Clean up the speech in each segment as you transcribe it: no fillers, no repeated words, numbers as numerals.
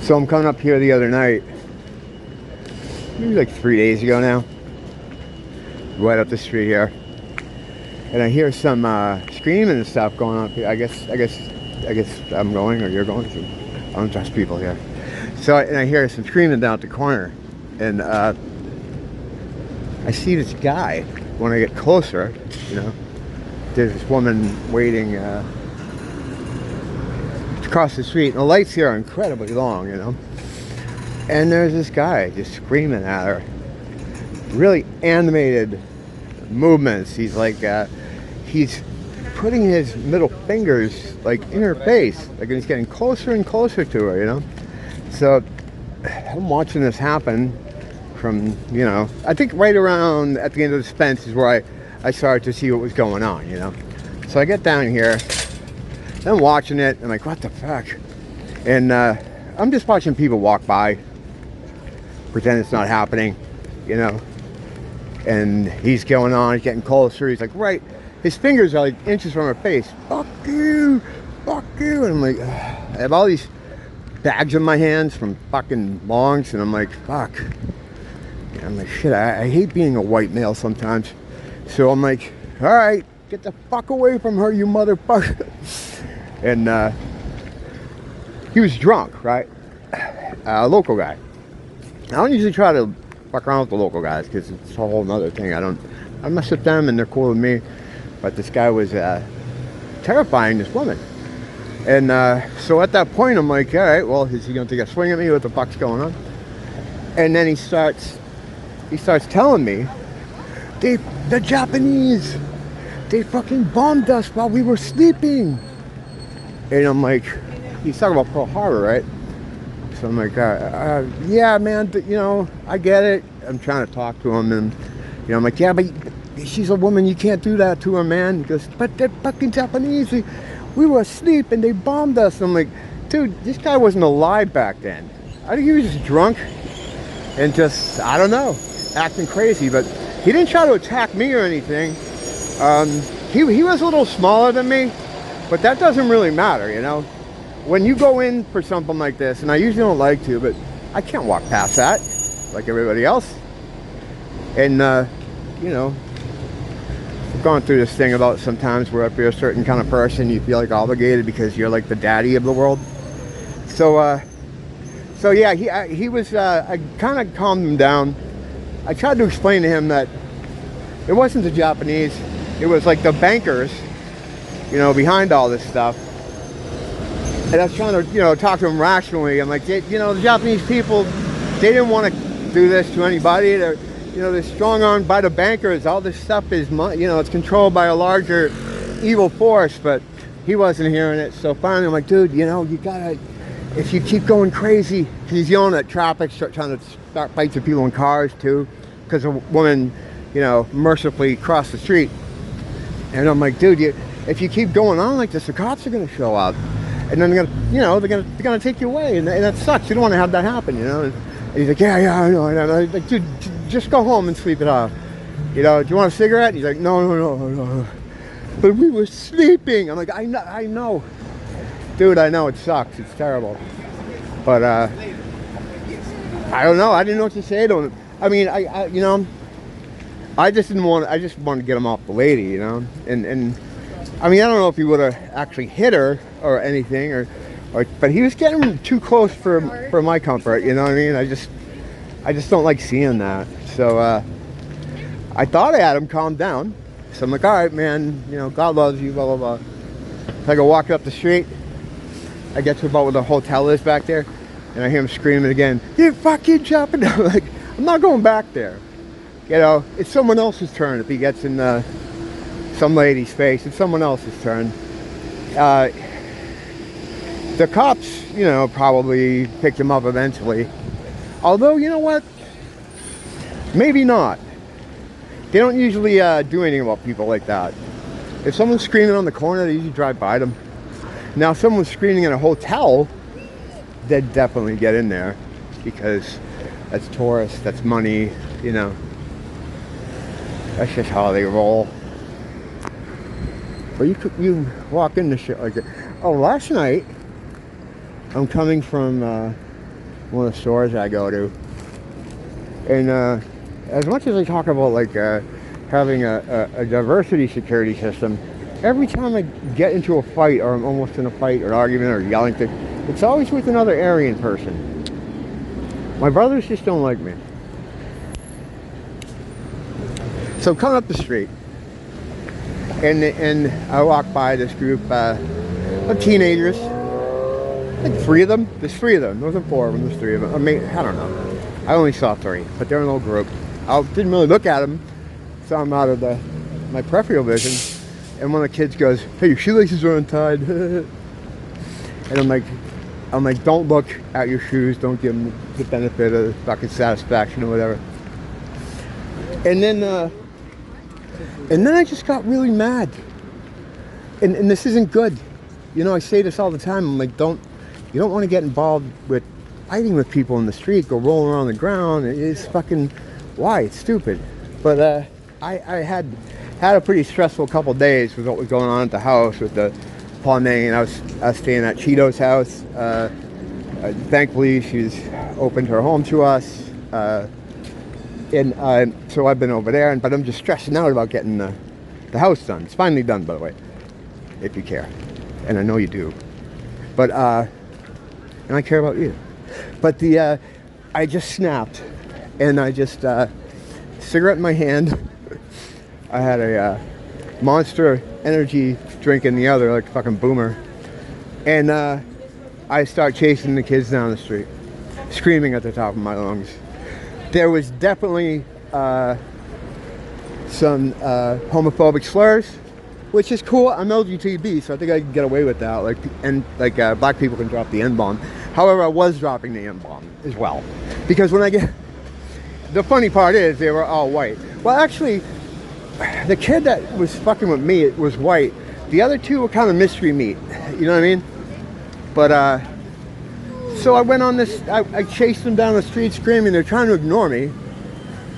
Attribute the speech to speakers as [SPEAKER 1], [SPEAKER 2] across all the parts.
[SPEAKER 1] So I'm coming up here the other night, maybe like 3 days ago now, right up the street here, and I hear some screaming and stuff going on here. I guess I'm going, or you're going. So I don't trust people here. So and I hear some screaming down at the corner, and I see this guy. When I get closer, you know, there's this woman waiting across the street, and the lights here are incredibly long, you know, and there's this guy just screaming at her, really animated movements. He's like he's putting his middle fingers like in her face, like he's getting closer and closer to her, you know. So I'm watching this happen from, you know, I think right around at the end of the fence is where I started to see what was going on, you know. So I get down here, I'm watching it, I'm like, what the fuck? And I'm just watching people walk by, pretend it's not happening, you know. And he's going on, he's getting closer, he's like, right, his fingers are like inches from her face. Fuck you, fuck you. And I'm like, ugh. I have all these bags in my hands from fucking longs, and I'm like, fuck. And I'm like, shit, I hate being a white male sometimes. So I'm like, all right, get the fuck away from her, you motherfucker. And he was drunk, right? A local guy. I don't usually try to fuck around with the local guys because it's a whole nother thing. I mess with them and they're cool with me. But this guy was terrifying this woman. And so at that point, I'm like, all right, well, is he going to take a swing at me? What the fuck's going on? And then he starts telling me, the Japanese, they fucking bombed us while we were sleeping. And I'm like, he's talking about Pearl Harbor, right? So I'm like, yeah, man, you know, I get it. I'm trying to talk to him, and, you know, I'm like, yeah, but she's a woman, you can't do that to her, man. He goes, but they're fucking Japanese. We were asleep, and they bombed us. And I'm like, dude, this guy wasn't alive back then. I think he was just drunk, and just, I don't know, acting crazy. But he didn't try to attack me or anything. He was a little smaller than me, but that doesn't really matter, you know. When you go in for something like this, and I usually don't like to, but I can't walk past that like everybody else. And you know, we've gone through this thing about sometimes where if you're a certain kind of person, you feel like obligated because you're like the daddy of the world. So so yeah, he was, I kind of calmed him down. I tried to explain to him that it wasn't the Japanese, it was like the bankers, you know, behind all this stuff. And I was trying to, you know, talk to him rationally. I'm like, you know, the Japanese people, they didn't want to do this to anybody. They're, you know, they're strong-armed by the bankers. All this stuff is, you know, it's controlled by a larger evil force. But he wasn't hearing it. So finally, I'm like, dude, you know, you gotta, if you keep going crazy, because he's yelling at traffic, trying to start fights with people in cars too, because a woman, you know, mercifully crossed the street. And I'm like, dude, if you keep going on like this, the cops are gonna show up. And then they're gonna, you know, they're gonna take you away, and that sucks. You don't want to have that happen, you know. And he's like, yeah, I know. And I'm like, dude, just go home and sleep it off. You know, do you want a cigarette? And he's like, no. But we were sleeping. I'm like, I know, dude. I know it sucks. It's terrible. But I don't know. I didn't know what to say to him. I mean, I you know, I just wanted to get him off the lady, you know, and. I mean, I don't know if he would have actually hit her or anything, or but he was getting too close for my comfort. You know what I mean? I just don't like seeing that. So I thought I had him calm down. So I'm like, all right, man. You know, God loves you. Blah blah blah. So I go walking up the street. I get to about where the hotel is back there, and I hear him screaming again. You fucking jumping! I'm like, I'm not going back there. You know, it's someone else's turn if he gets in some lady's face. It's someone else's turn. The cops, you know, probably picked him up eventually. Although, you know what? Maybe not. They don't usually do anything about people like that. If someone's screaming on the corner, they usually drive by them. Now, if someone's screaming in a hotel, they'd definitely get in there because that's tourists, that's money, you know. That's just how they roll. But you walk into shit like that. Oh, last night, I'm coming from one of the stores I go to. And as much as I talk about like having a diversity security system, every time I get into a fight, or I'm almost in a fight or an argument or yelling, it's always with another Aryan person. My brothers just don't like me. So coming up the street, and I walk by this group of teenagers, like 3 of them. There's 3 of them. There wasn't 4 of them. There's 3 of them. I mean, I don't know. I only saw 3, but they're in a little group. I didn't really look at them, so I'm out of my peripheral vision. And one of the kids goes, "Hey, your shoelaces are untied." And I'm like, don't look at your shoes. Don't give them the benefit of fucking satisfaction or whatever. And then I just got really mad. And this isn't good. You know, I say this all the time. I'm like, you don't want to get involved with fighting with people in the street, go rolling around the ground. It's fucking, why? It's stupid. But I had a pretty stressful couple days with what was going on at the house with the plumbing, and I was staying at Cheeto's house. Thankfully, she's opened her home to us. And so I've been over there, but I'm just stressing out about getting the house done. It's finally done, by the way, if you care. And I know you do. But, and I care about you. But I just snapped, and I just, cigarette in my hand. I had a Monster Energy drink in the other, like a fucking boomer. And I start chasing the kids down the street, screaming at the top of my lungs. There was definitely some homophobic slurs, which is cool. I'm LGTB, so I think I can get away with that. Like black people can drop the N-bomb. However, I was dropping the N-bomb as well, because when I get, the funny part is they were all white. Well, actually, the kid that was fucking with me was white. The other 2 were kind of mystery meat. You know what I mean? But so I went on this. I chased them down the street screaming. They're trying to ignore me,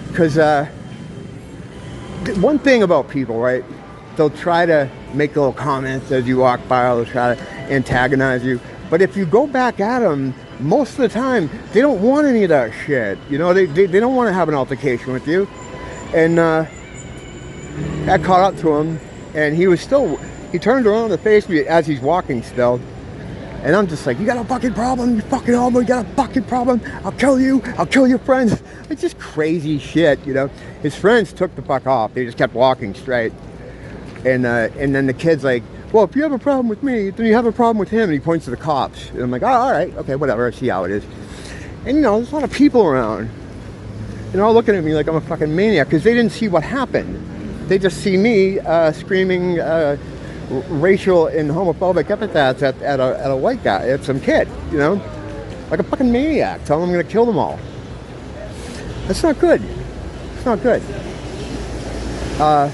[SPEAKER 1] because one thing about people, right? They'll try to make little comments as you walk by, or they'll try to antagonize you. But if you go back at them, most of the time, they don't want any of that shit. You know, they don't want to have an altercation with you. And I caught up to him, and he turned around to face me as he's walking still. And I'm just like, you got a fucking problem? You fucking homo, you got a fucking problem? I'll kill you. I'll kill your friends. It's just crazy shit, you know. His friends took the fuck off. They just kept walking straight. And then the kid's like, well, if you have a problem with me, then you have a problem with him. And he points to the cops. And I'm like, oh, all right, okay, whatever. I see how it is. And, you know, there's a lot of people around. And they're all looking at me like I'm a fucking maniac, because they didn't see what happened. They just see me screaming racial and homophobic epithets at a white guy, at some kid, you know, like a fucking maniac. Tell them I'm going to kill them all. That's not good. It's not good. And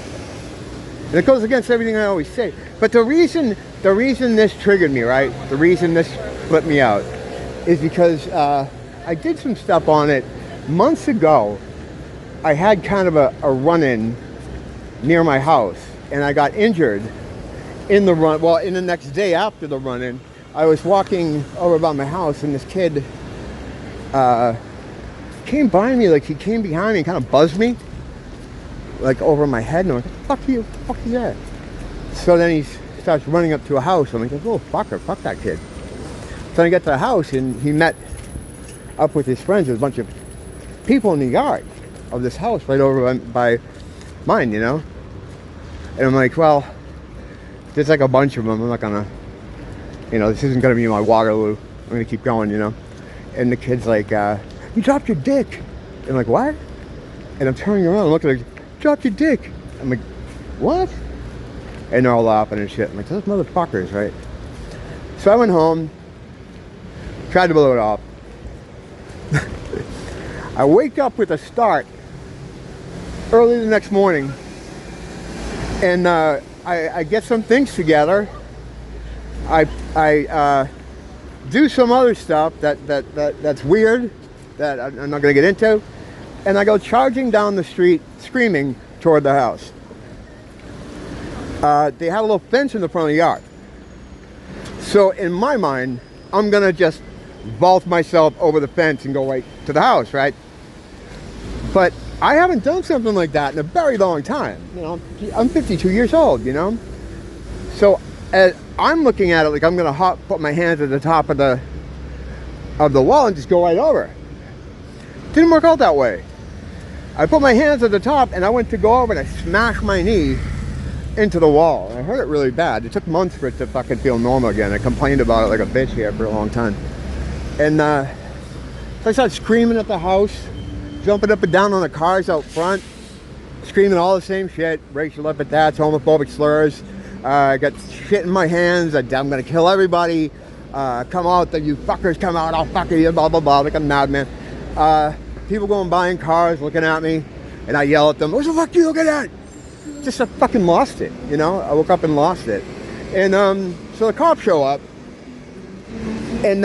[SPEAKER 1] it goes against everything I always say. But the reason this triggered me, right? The reason this flipped me out is because I did some stuff on it months ago. I had kind of a run-in near my house, and I got injured in the run. Well, in the next day after the run-in, I was walking over by my house, and this kid came by me, like he came behind me and kind of buzzed me, like over my head, and I was like, fuck you, fuck you that. So then he starts running up to a house. I'm like, oh, fucker, fuck that kid. So I get to the house, and he met up with his friends. There's a bunch of people in the yard of this house right over by mine, you know? And I'm like, well, there's like a bunch of them. I'm not gonna, you know, this isn't gonna be my Waterloo. I'm gonna keep going, you know? And the kid's like, you dropped your dick. And I'm like, what? And I'm turning around and looking like, dropped your dick. I'm like, what? And they're all laughing and shit. I'm like, those motherfuckers, right? So I went home, tried to blow it off. I wake up with a start early the next morning, and I get some things together. I do some other stuff that's weird that I'm not gonna get into, and I go charging down the street screaming toward the house. They had a little fence in the front of the yard, so in my mind I'm gonna just vault myself over the fence and go right to the house, right? But I haven't done something like that in a very long time. You know, I'm 52 years old, you know? So I'm looking at it like I'm gonna put my hands at the top of the wall and just go right over. Didn't work out that way. I put my hands at the top and I went to go over and I smashed my knee into the wall. I hurt it really bad. It took months for it to fucking feel normal again. I complained about it like a bitch here for a long time. And so I started screaming at the house, jumping up and down on the cars out front, screaming all the same shit, racial epithets, homophobic slurs. I got shit in my hands. I'm gonna kill everybody. Come out, you fuckers come out, I'll fuck you, blah, blah, blah, like a madman. People going by in cars looking at me, and I yell at them, what the fuck are you looking at? Just I fucking lost it, you know? I woke up and lost it. And so the cops show up, and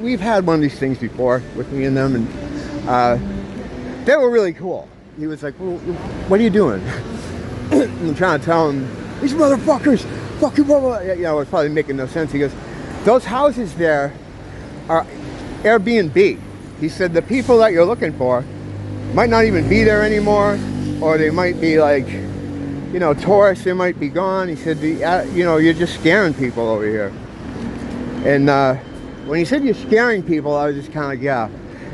[SPEAKER 1] we've had one of these things before with me and them, and they were really cool. He was like, well, what are you doing? I'm trying to tell him, these motherfuckers, fucking blah, blah. You know, it's probably making no sense. He goes, those houses there are Airbnb. He said the people that you're looking for might not even be there anymore, or they might be like, you know, tourists, they might be gone. He said, you know, you're just scaring people over here. And when he said you're scaring people, I was just kind of, yeah.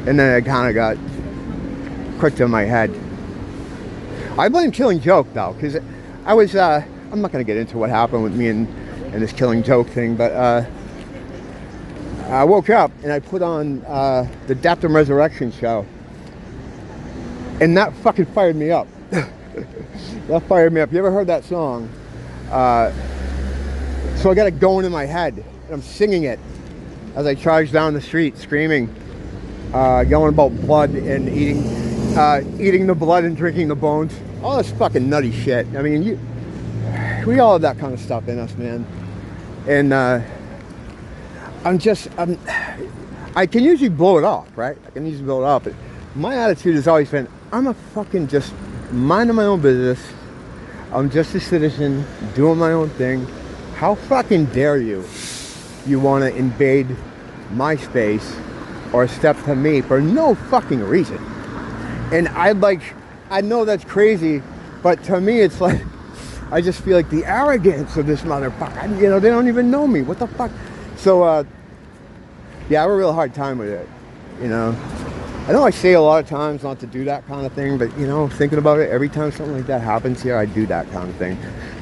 [SPEAKER 1] And then it kind of got clicked in my head. I blame Killing Joke, though, because I was, I'm not going to get into what happened with me and this Killing Joke thing, but I woke up and I put on the Death and Resurrection show, and that fucking fired me up. That fired me up. You ever heard that song? So I got it going in my head, and I'm singing it as I charge down the street, screaming, yelling about blood and eating the blood and drinking the bones. All this fucking nutty shit. I mean, we all have that kind of stuff in us, man. And I can usually blow it off, right? I can usually blow it off. But my attitude has always been, I'm a fucking just minding my own business. I'm just a citizen doing my own thing. How fucking dare you want to invade my space or step to me for no fucking reason? And I know that's crazy, but to me it's like, I just feel like the arrogance of this motherfucker. You know, they don't even know me. What the fuck? So, yeah, I have a real hard time with it, you know. I know I say a lot of times not to do that kind of thing, but, you know, thinking about it, every time something like that happens here, I do that kind of thing.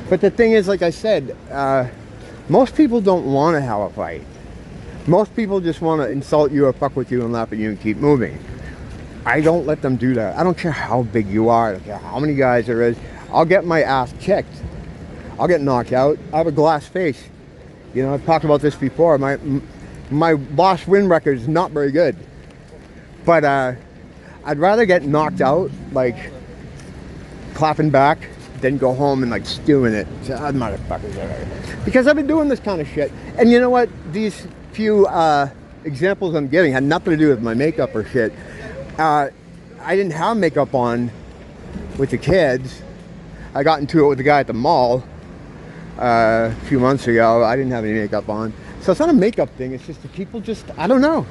[SPEAKER 1] But the thing is, like I said, most people don't want to have a fight. Most people just want to insult you or fuck with you and laugh at you and keep moving. I don't let them do that. I don't care how big you are. I don't care how many guys there is. I'll get my ass kicked. I'll get knocked out. I have a glass face. You know, I've talked about this before. My lost win record is not very good. But I'd rather get knocked out, like clapping back, than go home and like stewing it. Motherfuckers. Because I've been doing this kind of shit. And you know what? These few examples I'm giving had nothing to do with my makeup or shit. I didn't have makeup on with the kids. I got into it with the guy at the mall a few months ago. I didn't have any makeup on. So it's not a makeup thing. It's just the people just, I don't know.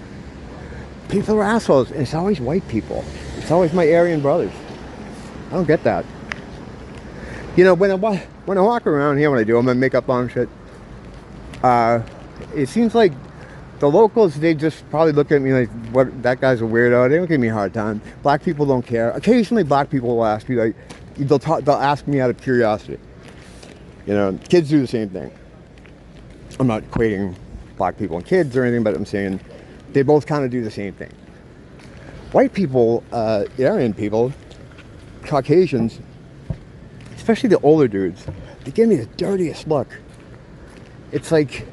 [SPEAKER 1] People are assholes. And it's always white people. It's always my Aryan brothers. I don't get that. You know, when I walk around here, when I do my makeup on and shit, it seems like the locals, they just probably look at me like, what, that guy's a weirdo. They don't give me a hard time. Black people don't care. Occasionally black people will ask me, like, they'll ask me out of curiosity. You know, kids do the same thing. I'm not equating black people and kids or anything, but I'm saying they both kind of do the same thing. White people, Aryan people, Caucasians, especially the older dudes, they give me the dirtiest look. It's like,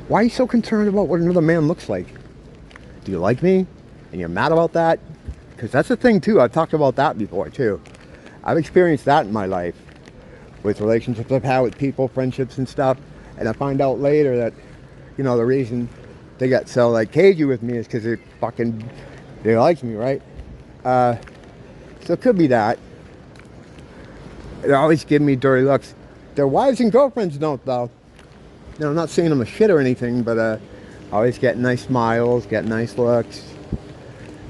[SPEAKER 1] why are you so concerned about what another man looks like? Do you like me? And you're mad about that? Because that's the thing too. I've talked about that before too. I've experienced that in my life with relationships I've had with people, friendships and stuff. And I find out later that, you know, the reason they got so like cagey with me is because they like me, right? So it could be that. They always give me dirty looks. Their wives and girlfriends don't, though. You know, I'm not saying I'm a shit or anything, but always getting nice smiles, getting nice looks.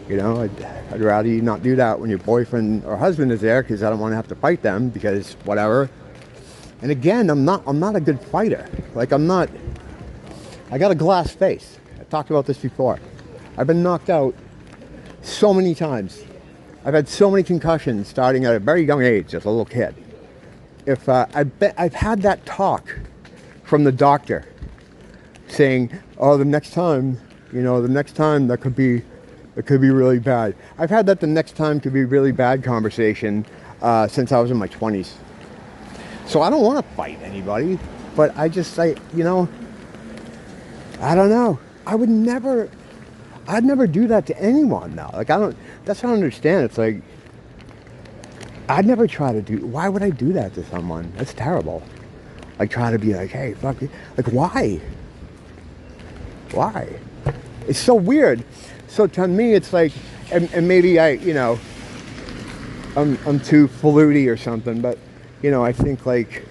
[SPEAKER 1] You know, I'd rather you not do that when your boyfriend or husband is there, because I don't want to have to fight them, because whatever. And again, I'm not a good fighter. Like, I got a glass face. I've talked about this before. I've been knocked out so many times. I've had so many concussions starting at a very young age, as a little kid. I've had that talk from the doctor saying, oh, the next time that could be really bad. I've had that the next time could be really bad conversation since I was in my 20s. So I don't want to fight anybody, but I just say, I don't know. I'd never do that to anyone now. Like, that's what I don't understand. It's like, I'd never try to why would I do that to someone? That's terrible. Like, try to be like, hey, fuck you. Like, why? Why? It's so weird. So to me, it's like, and maybe I'm too fluty or something, but, I think like,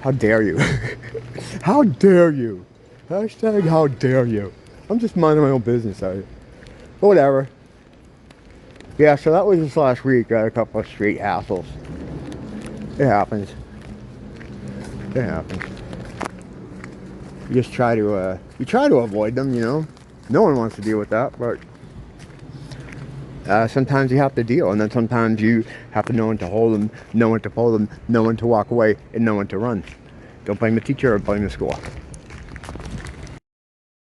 [SPEAKER 1] how dare you? How dare you? Hashtag how dare you? I'm just minding my own business, but whatever. Yeah, so that was this last week. Got a couple of street hassles. It happens. It happens. You just try to avoid them, No one wants to deal with that, but sometimes you have to deal, and then sometimes you have to know when to hold them, know when to pull them, know when to walk away, and know when to run. Don't blame the teacher or blame the school.